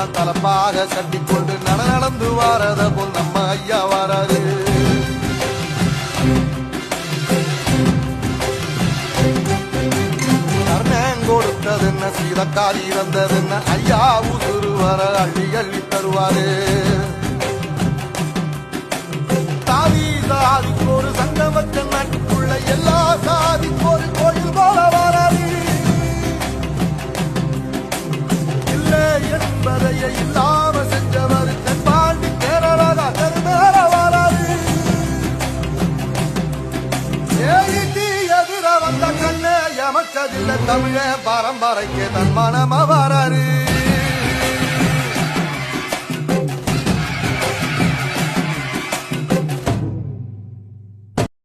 தான் தலப்பாக கட்டிக்கொண்டு நடந்து வாரத போல் நம்ம ஐயா வராரு. கொடுத்ததுன்ன சீதக்காரி இறந்ததுன்ன ஐயா உசுறு வர அள்ளி அள்ளி தருவாரு. சாதி சாதிக்கு ஒரு சங்கம் வச்ச நாட்டுக்குள்ள எல்லா சாதிக்கு ஒரு கோயில் போல வராது. இல்லை என்பதைய இல்லாம செஞ்சவர் தென்பாண்டி கேரளா கருமேற வராது. எதிர வந்த கண்ணே எமச்சதில்லை தமிழ பரம்பரைக்கு தன் மனம வராரு.